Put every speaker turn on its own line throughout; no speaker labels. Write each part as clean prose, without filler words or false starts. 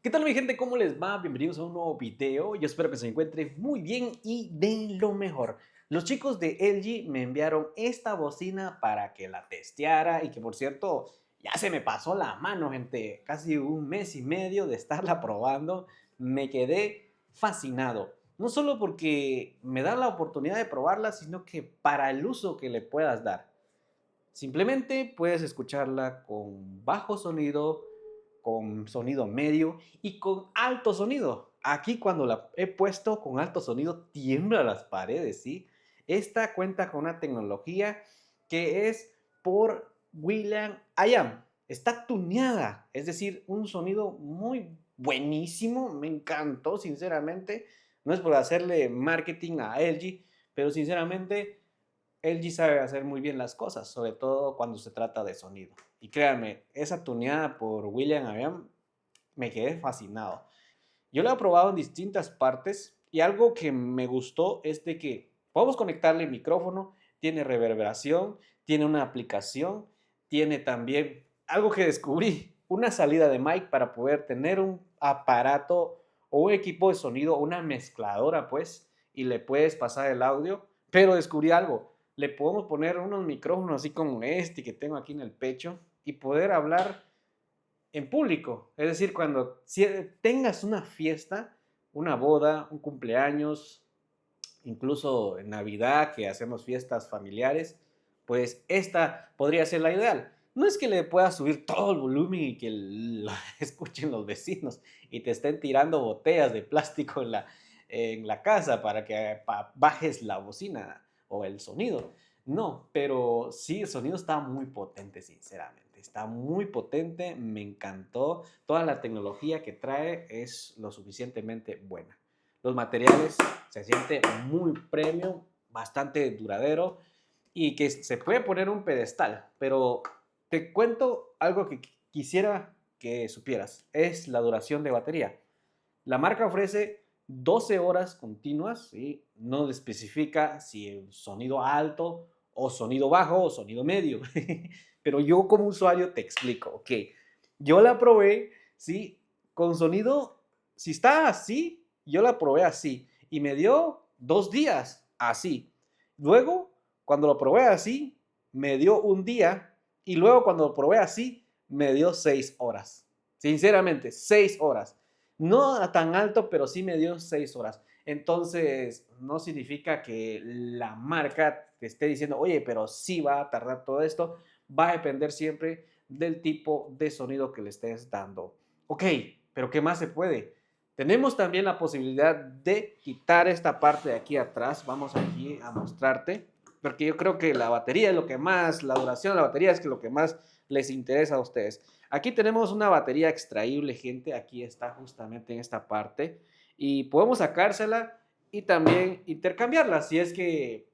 ¿Qué tal mi gente? ¿Cómo les va? Bienvenidos a un nuevo video. Yo espero que se encuentren muy bien y de lo mejor. Los chicos de LG me enviaron esta bocina para que la testeara y que por cierto ya se me pasó la mano, gente. Casi un mes y medio de estarla probando. Me quedé fascinado. No solo porque me da la oportunidad de probarla, sino que para el uso que le puedas dar. Simplemente puedes escucharla con bajo sonido, con sonido medio y con alto sonido. Aquí cuando la he puesto con alto sonido tiembla las paredes, ¿sí? Esta cuenta con una tecnología que es por William IAM. Está tuneada, es decir, un sonido muy buenísimo, me encantó sinceramente. No es por hacerle marketing a LG, pero sinceramente LG sabe hacer muy bien las cosas, sobre todo cuando se trata de sonido. Y créanme, esa tuneada por William Aviam me quedé fascinado. Yo lo he probado en distintas partes y algo que me gustó es de que podemos conectarle el micrófono, tiene reverberación, tiene una aplicación, tiene también algo que descubrí, una salida de mic para poder tener un aparato o un equipo de sonido, una mezcladora pues, y le puedes pasar el audio, pero descubrí algo, le podemos poner unos micrófonos así como este que tengo aquí en el pecho y poder hablar en público. Es decir, cuando tengas una fiesta, una boda, un cumpleaños, incluso en Navidad, que hacemos fiestas familiares, pues esta podría ser la ideal. No es que le puedas subir todo el volumen y que la escuchen los vecinos y te estén tirando botellas de plástico en la casa para que bajes la bocina o el sonido. No, pero sí, el sonido está muy potente, sinceramente. Está muy potente, me encantó. Toda la tecnología que trae es lo suficientemente buena. Los materiales se siente muy premium, bastante duradero y que se puede poner un pedestal. Pero te cuento algo que quisiera que supieras. Es la duración de batería. La marca ofrece 12 horas continuas, ¿sí? No especifica si el sonido alto o sonido bajo o sonido medio. Pero yo como usuario te explico, ok. Yo la probé, ¿sí? Con sonido, si está así, yo la probé así. Y me dio 2 días así. Luego, cuando lo probé así, me dio un día. Y luego cuando lo probé así, me dio 6 horas. Sinceramente, 6 horas. No tan alto, pero sí me dio 6 horas. Entonces, no significa que la marca te esté diciendo, oye, pero sí va a tardar todo esto. Va a depender siempre del tipo de sonido que le estés dando. Ok, pero ¿qué más se puede? Tenemos también la posibilidad de quitar esta parte de aquí atrás. Vamos aquí a mostrarte, porque yo creo que la batería es lo que más, la duración de la batería es lo que más les interesa a ustedes. Aquí tenemos una batería extraíble, gente. Aquí está justamente en esta parte. Y podemos sacársela y también intercambiarla si es que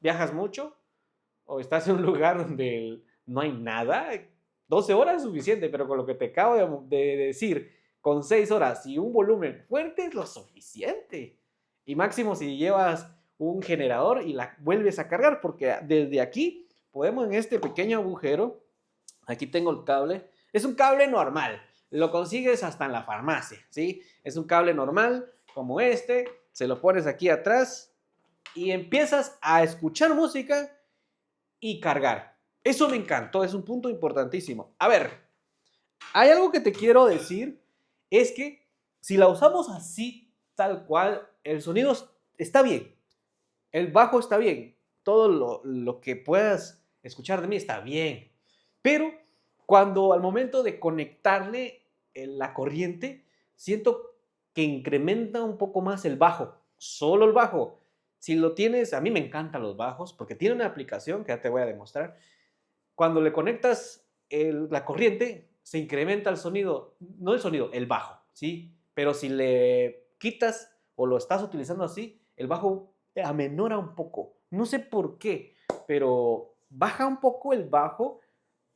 viajas mucho o estás en un lugar donde no hay nada. 12 horas es suficiente, pero con lo que te acabo de decir, con 6 horas y un volumen fuerte es lo suficiente. Y máximo si llevas un generador y la vuelves a cargar, porque desde aquí podemos en este pequeño agujero. Aquí tengo el cable. Es un cable normal. Lo consigues hasta en la farmacia, ¿sí? Es un cable normal como este. Se lo pones aquí atrás y empiezas a escuchar música y cargar. Eso me encantó. Es un punto importantísimo. A ver, hay algo que te quiero decir. Es que si la usamos así, tal cual, el sonido está bien. El bajo está bien. Todo lo que puedas escuchar de mí está bien. Pero cuando al momento de conectarle la corriente, siento que incrementa un poco más el bajo. Solo el bajo. Si lo tienes, a mí me encantan los bajos porque tiene una aplicación que ya te voy a demostrar. Cuando le conectas la corriente, se incrementa el sonido, no el sonido, el bajo, ¿sí? Pero si le quitas o lo estás utilizando así, el bajo amenora un poco. No sé por qué, pero baja un poco el bajo,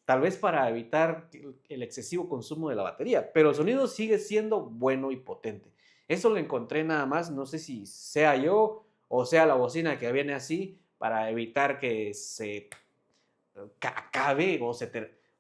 tal vez para evitar el excesivo consumo de la batería, pero el sonido sigue siendo bueno y potente. Eso lo encontré nada más, no sé si sea yo o sea la bocina que viene así para evitar que se acabe o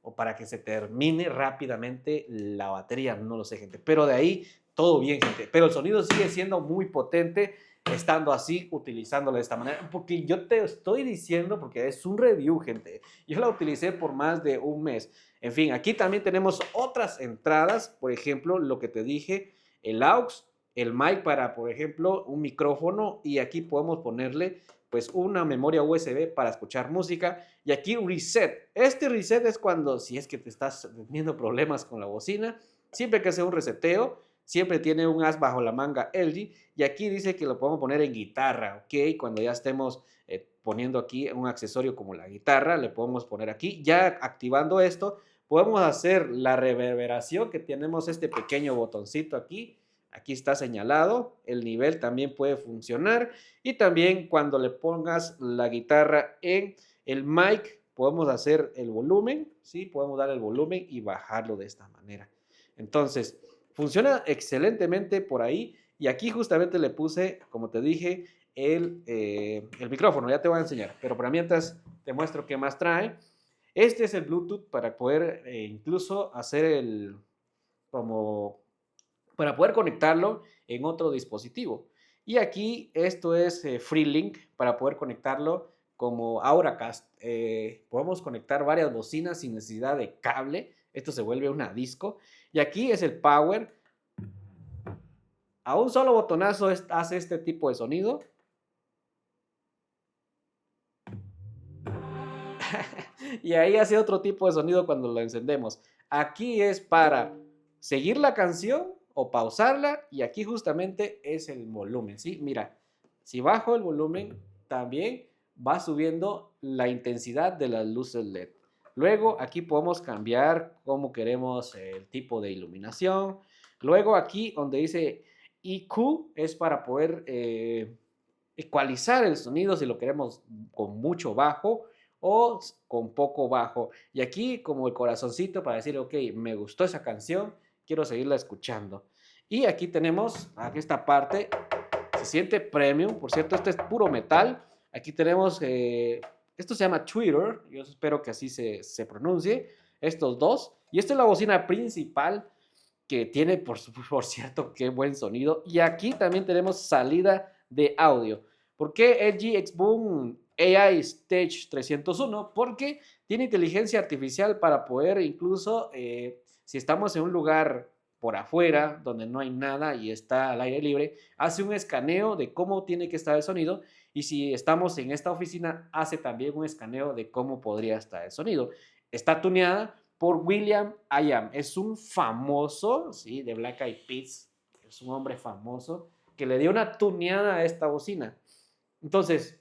o para que se termine rápidamente la batería, no lo sé, gente. Pero de ahí, todo bien, gente. Pero el sonido sigue siendo muy potente estando así, utilizándolo de esta manera. Porque yo te estoy diciendo, porque es un review, gente. Yo la utilicé por más de un mes. En fin, aquí también tenemos otras entradas. Por ejemplo, lo que te dije, el aux, el mic para, por ejemplo, un micrófono. Y aquí podemos ponerle pues una memoria USB para escuchar música. Y aquí reset. Este reset es cuando, si es que te estás teniendo problemas con la bocina, siempre que hace un reseteo, siempre tiene un as bajo la manga LG. Y aquí dice que lo podemos poner en guitarra, ¿ok? Cuando ya estemos poniendo aquí un accesorio como la guitarra, le podemos poner aquí. Ya activando esto, podemos hacer la reverberación, que tenemos este pequeño botoncito aquí. Aquí está señalado, el nivel también puede funcionar y también cuando le pongas la guitarra en el mic podemos hacer el volumen, ¿sí? Podemos dar el volumen y bajarlo de esta manera. Entonces, funciona excelentemente por ahí y aquí justamente le puse, como te dije, el micrófono, ya te voy a enseñar, pero para mientras te muestro qué más trae. Este es el Bluetooth para poder incluso hacer como para poder conectarlo en otro dispositivo. Y aquí esto es FreeLink para poder conectarlo como Auracast. Podemos conectar varias bocinas sin necesidad de cable. Esto se vuelve una disco. Y aquí es el power. A un solo botonazo hace este tipo de sonido. Y ahí hace otro tipo de sonido cuando lo encendemos. Aquí es para seguir la canción o pausarla y aquí justamente es el volumen, ¿sí? Mira, si bajo el volumen también va subiendo la intensidad de las luces LED. Luego aquí podemos cambiar cómo queremos el tipo de iluminación. Luego aquí donde dice EQ es para poder ecualizar el sonido si lo queremos con mucho bajo o con poco bajo. Y aquí como el corazoncito para decir, ok, me gustó esa canción, quiero seguirla escuchando. Y aquí tenemos, aquí esta parte, se siente premium, por cierto, este es puro metal. Aquí tenemos, esto se llama Twitter, yo espero que así se pronuncie, estos dos. Y esta es la bocina principal que tiene, por cierto, qué buen sonido. Y aquí también tenemos salida de audio. ¿Por qué LG Xboom AI Stage 301? Porque tiene inteligencia artificial para poder incluso, si estamos en un lugar por afuera, donde no hay nada y está al aire libre, hace un escaneo de cómo tiene que estar el sonido. Y si estamos en esta oficina, hace también un escaneo de cómo podría estar el sonido. Está tuneada por Will.i.am. Es un famoso, ¿sí? De Black Eyed Peas. Es un hombre famoso que le dio una tuneada a esta bocina. Entonces,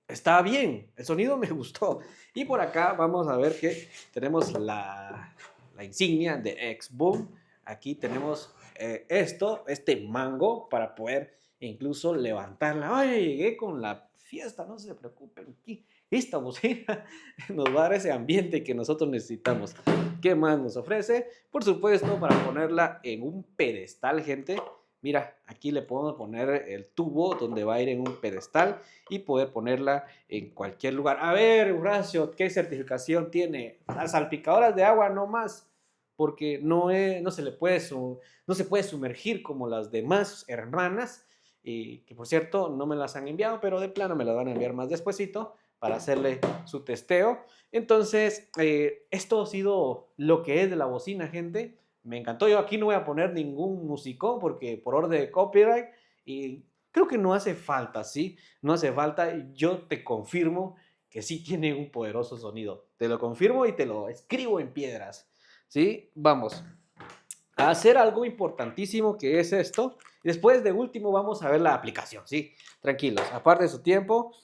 está bien. El sonido me gustó. Y por acá vamos a ver que tenemos la insignia de Xboom. Aquí tenemos este mango para poder incluso levantarla. Ay, llegué con la fiesta, no se preocupen. Aquí, esta bocina nos va a dar ese ambiente que nosotros necesitamos. ¿Qué más nos ofrece? Por supuesto, para ponerla en un pedestal, gente. Mira, aquí le podemos poner el tubo donde va a ir en un pedestal y poder ponerla en cualquier lugar. A ver, Horacio, ¿qué certificación tiene? Las salpicadoras de agua no más, porque no se puede sumergir como las demás hermanas, y que por cierto no me las han enviado, pero de plano me las van a enviar más despuesito para hacerle su testeo. Entonces, esto ha sido lo que es de la bocina, gente. Me encantó. Yo aquí no voy a poner ningún musicón porque por orden de copyright y creo que no hace falta, ¿sí? No hace falta. Yo te confirmo que sí tiene un poderoso sonido. Te lo confirmo y te lo escribo en piedras, ¿sí? Vamos a hacer algo importantísimo que es esto. Después de último vamos a ver la aplicación, ¿sí? Tranquilos, aparte de su tiempo,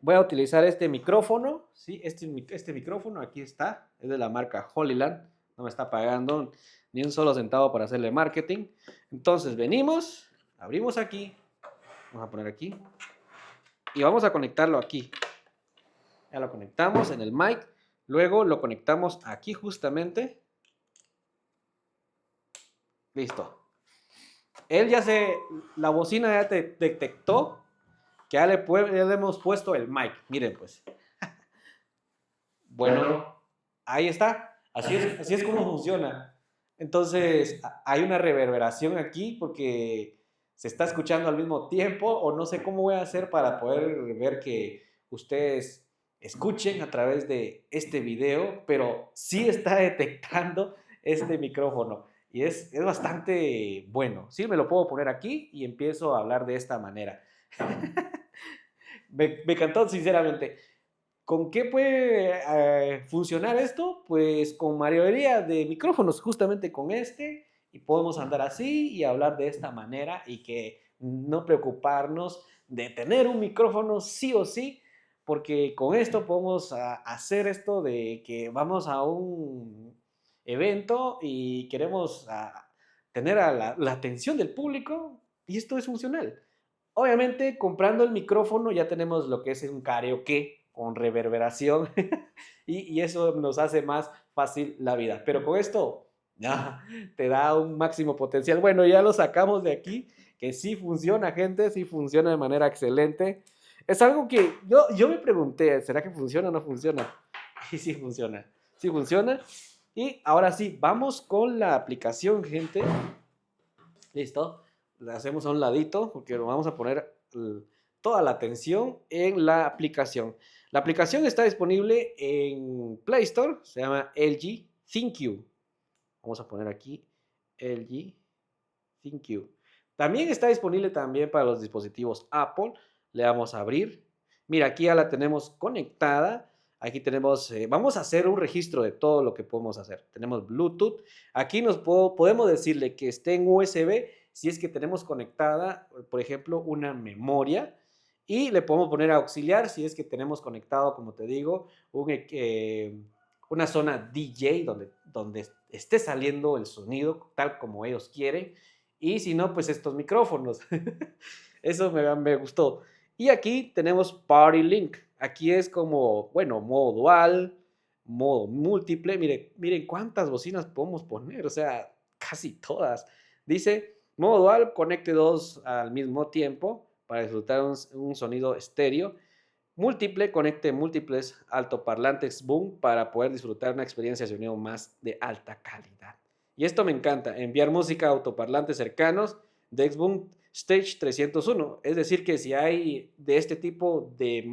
voy a utilizar este micrófono, ¿sí? Este micrófono aquí está, es de la marca Holyland, no me está pagando ni un solo centavo para hacerle marketing. Entonces venimos, abrimos aquí, vamos a poner aquí y vamos a conectarlo aquí. Ya lo conectamos en el mic, luego lo conectamos aquí justamente. Listo. La bocina ya te detectó que ya le hemos puesto el mic. Miren pues. Bueno, Ahí está. Así es como funciona. Entonces, hay una reverberación aquí porque se está escuchando al mismo tiempo o no sé cómo voy a hacer para poder ver que ustedes escuchen a través de este video, pero sí está detectando este micrófono y es bastante bueno. Sí, me lo puedo poner aquí y empiezo a hablar de esta manera. Me encantó, sinceramente. ¿Con qué puede funcionar esto? Pues con mayoría de micrófonos, justamente con este, y podemos andar así y hablar de esta manera y que no preocuparnos de tener un micrófono sí o sí, porque con esto podemos hacer esto de que vamos a un evento y queremos tener a la atención del público y esto es funcional. Obviamente, comprando el micrófono ya tenemos lo que es un karaoke con reverberación y eso nos hace más fácil la vida. Pero con esto ya te da un máximo potencial. Bueno, ya lo sacamos de aquí, que sí funciona, gente, sí funciona de manera excelente. Es algo que yo me pregunté, ¿será que funciona o no funciona? Y sí funciona, sí funciona. Y ahora sí, vamos con la aplicación, gente. Listo. Le hacemos a un ladito porque vamos a poner toda la atención en la aplicación. La aplicación está disponible en Play Store. Se llama LG ThinQ. Vamos a poner aquí LG ThinQ. También está disponible también para los dispositivos Apple. Le vamos a abrir. Mira, aquí ya la tenemos conectada. Aquí tenemos, vamos a hacer un registro de todo lo que podemos hacer. Tenemos Bluetooth. Aquí podemos decirle que esté en USB si es que tenemos conectada, por ejemplo, una memoria. Y le podemos poner auxiliar si es que tenemos conectado, como te digo, una zona DJ donde esté saliendo el sonido tal como ellos quieren. Y si no, pues estos micrófonos. Eso me gustó. Y aquí tenemos Party Link. Aquí es como, bueno, modo dual, modo múltiple. Miren cuántas bocinas podemos poner. O sea, casi todas. Dice, modo dual, conecte dos al mismo tiempo para disfrutar un sonido estéreo. Múltiple, conecte múltiples altoparlantes Boom para poder disfrutar una experiencia de sonido más de alta calidad. Y esto me encanta, enviar música a autoparlantes cercanos de Xboom Stage 301. Es decir, que si hay de este tipo de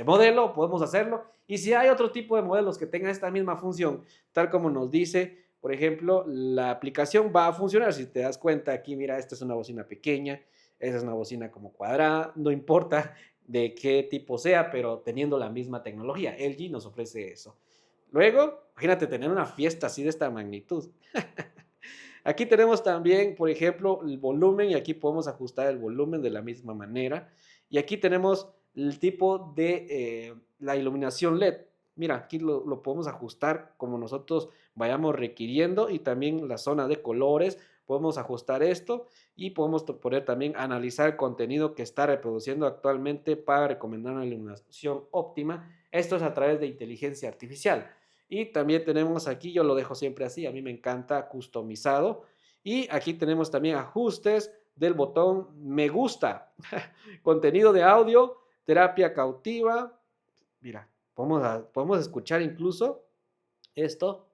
modelo, podemos hacerlo. Y si hay otro tipo de modelos que tengan esta misma función, tal como nos dice, por ejemplo, la aplicación va a funcionar. Si te das cuenta, aquí mira, esta es una bocina pequeña, esta es una bocina como cuadrada, no importa de qué tipo sea, pero teniendo la misma tecnología. LG nos ofrece eso. Luego, imagínate tener una fiesta así de esta magnitud. Aquí tenemos también, por ejemplo, el volumen y aquí podemos ajustar el volumen de la misma manera. Y aquí tenemos el tipo de la iluminación LED. Mira, aquí lo podemos ajustar como nosotros vayamos requiriendo y también la zona de colores. Podemos ajustar esto y podemos poner también analizar el contenido que está reproduciendo actualmente para recomendar una iluminación óptima. Esto es a través de inteligencia artificial. Y también tenemos aquí, yo lo dejo siempre así, a mí me encanta customizado. Y aquí tenemos también ajustes del botón me gusta, contenido de audio, terapia cautiva. Mira, podemos escuchar incluso esto.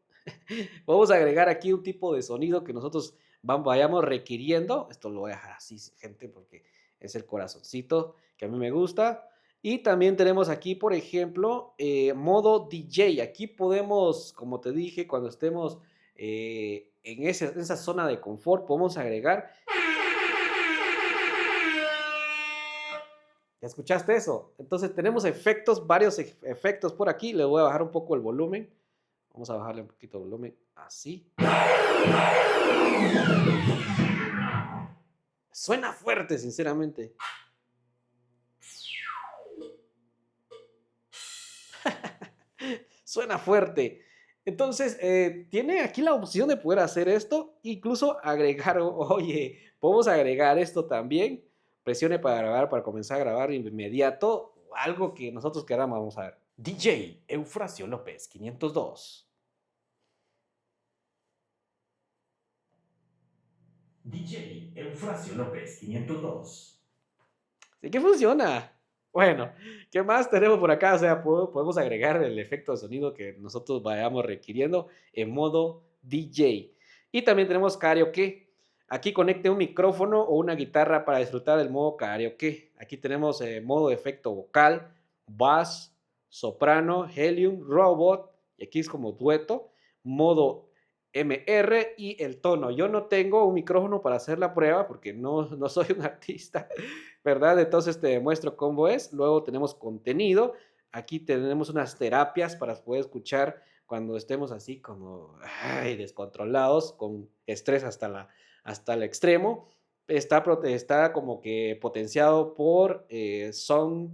Vamos a agregar aquí un tipo de sonido que nosotros vayamos requiriendo. Esto lo voy a dejar así, gente, porque es el corazoncito que a mí me gusta. Y también tenemos aquí, por ejemplo, modo DJ. Aquí podemos, como te dije, cuando estemos en esa zona de confort, podemos agregar. ¿Ya escuchaste eso? Entonces tenemos efectos, varios efectos por aquí. Le voy a bajar un poco el volumen. Vamos a bajarle un poquito el volumen. Así. Suena fuerte, sinceramente. Suena fuerte. Entonces, tiene aquí la opción de poder hacer esto, incluso agregar, oye, podemos agregar esto también. Presione para grabar, para comenzar a grabar de inmediato, algo que nosotros queramos, vamos a ver. DJ Eufrasio López, 502. DJ Eufrasio López, 502. Sí que funciona. Bueno, ¿qué más tenemos por acá? O sea, podemos agregar el efecto de sonido que nosotros vayamos requiriendo en modo DJ. Y también tenemos karaoke. Aquí conecte un micrófono o una guitarra para disfrutar del modo karaoke. Aquí tenemos modo efecto vocal, bass, soprano, helium, robot, y aquí es como dueto, modo MR y el tono. Yo no tengo un micrófono para hacer la prueba porque no soy un artista, ¿verdad? Entonces te demuestro cómo es. Luego tenemos contenido. Aquí tenemos unas terapias para poder escuchar cuando estemos así como descontrolados, con estrés hasta el extremo. Está como que potenciado por Sound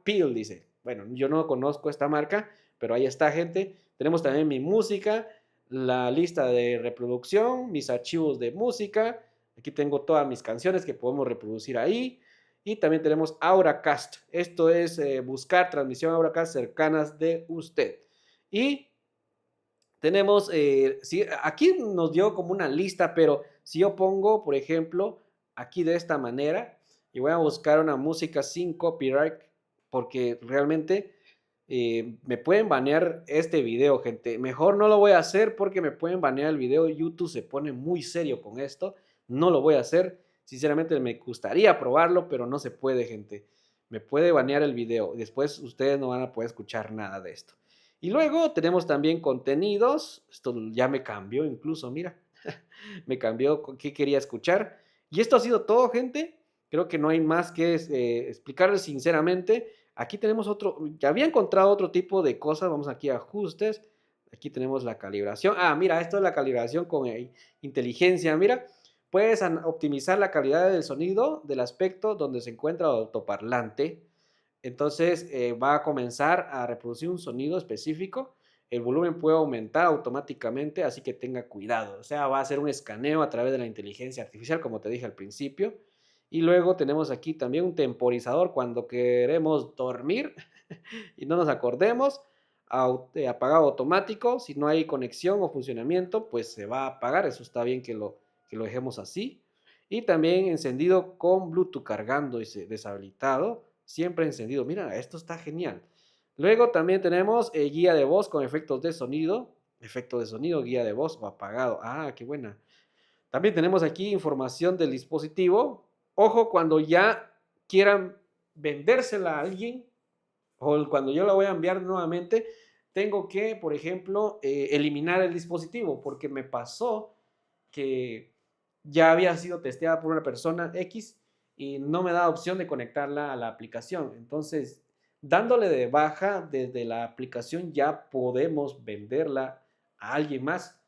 Pill, dice. Bueno, yo no conozco esta marca, pero ahí está, gente. Tenemos también mi música, la lista de reproducción, mis archivos de música. Aquí tengo todas mis canciones que podemos reproducir ahí. Y también tenemos Auracast. Esto es buscar transmisión Auracast cercanas de usted. Y tenemos, sí, aquí nos dio como una lista, pero si yo pongo, por ejemplo, aquí de esta manera, y voy a buscar una música sin copyright, porque realmente me pueden banear este video, gente. Mejor no lo voy a hacer porque me pueden banear el video. YouTube se pone muy serio con esto. No lo voy a hacer. Sinceramente me gustaría probarlo, pero no se puede, gente. Me puede banear el video. Después ustedes no van a poder escuchar nada de esto. Y luego tenemos también contenidos. Esto ya me cambió incluso, mira. Me cambió qué quería escuchar. Y esto ha sido todo, gente. Creo que no hay más que explicarles sinceramente. Aquí tenemos otro, ya había encontrado otro tipo de cosas. Vamos aquí a ajustes. Aquí tenemos la calibración. Ah, mira, esto es la calibración con inteligencia. Mira, puedes optimizar la calidad del sonido del aspecto donde se encuentra el autoparlante. Entonces va a comenzar a reproducir un sonido específico. El volumen puede aumentar automáticamente, así que tenga cuidado. O sea, va a hacer un escaneo a través de la inteligencia artificial, como te dije al principio. Y luego tenemos aquí también un temporizador cuando queremos dormir y no nos acordemos. Apagado automático. Si no hay conexión o funcionamiento, pues se va a apagar. Eso está bien que lo dejemos así. Y también encendido con Bluetooth cargando y deshabilitado. Siempre encendido. Mira, esto está genial. Luego también tenemos guía de voz con efectos de sonido. Efecto de sonido, guía de voz o apagado. Ah, qué buena. También tenemos aquí información del dispositivo. Ojo, cuando ya quieran vendérsela a alguien o cuando yo la voy a enviar nuevamente, tengo que, por ejemplo, eliminar el dispositivo porque me pasó que ya había sido testeada por una persona X y no me da opción de conectarla a la aplicación. Entonces, dándole de baja desde la aplicación ya podemos venderla a alguien más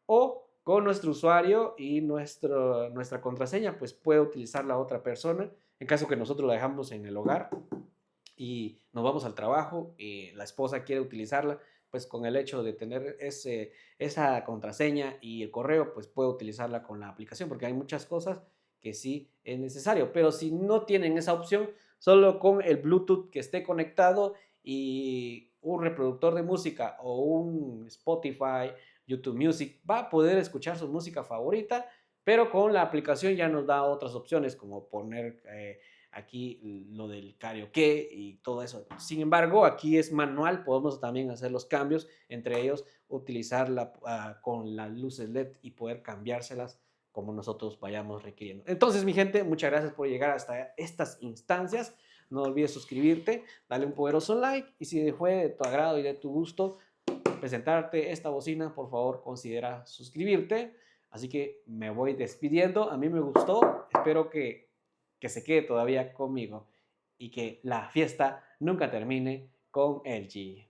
o con nuestro usuario y nuestra contraseña, pues puede utilizar la otra persona en caso que nosotros la dejamos en el hogar y nos vamos al trabajo y la esposa quiere utilizarla, pues con el hecho de tener esa contraseña y el correo, pues puede utilizarla con la aplicación, porque hay muchas cosas que sí es necesario, pero si no tienen esa opción, solo con el Bluetooth que esté conectado y un reproductor de música o un Spotify, YouTube Music, va a poder escuchar su música favorita, pero con la aplicación ya nos da otras opciones como poner aquí lo del karaoke y todo eso. Sin embargo, aquí es manual, podemos también hacer los cambios, entre ellos utilizarla con las luces LED y poder cambiárselas como nosotros vayamos requiriendo. Entonces, mi gente, muchas gracias por llegar hasta estas instancias. No olvides suscribirte, dale un poderoso like y si fue de tu agrado y de tu gusto presentarte esta bocina, por favor considera suscribirte. Así que me voy despidiendo. A mí me gustó. Espero que se quede todavía conmigo y que la fiesta nunca termine con LG.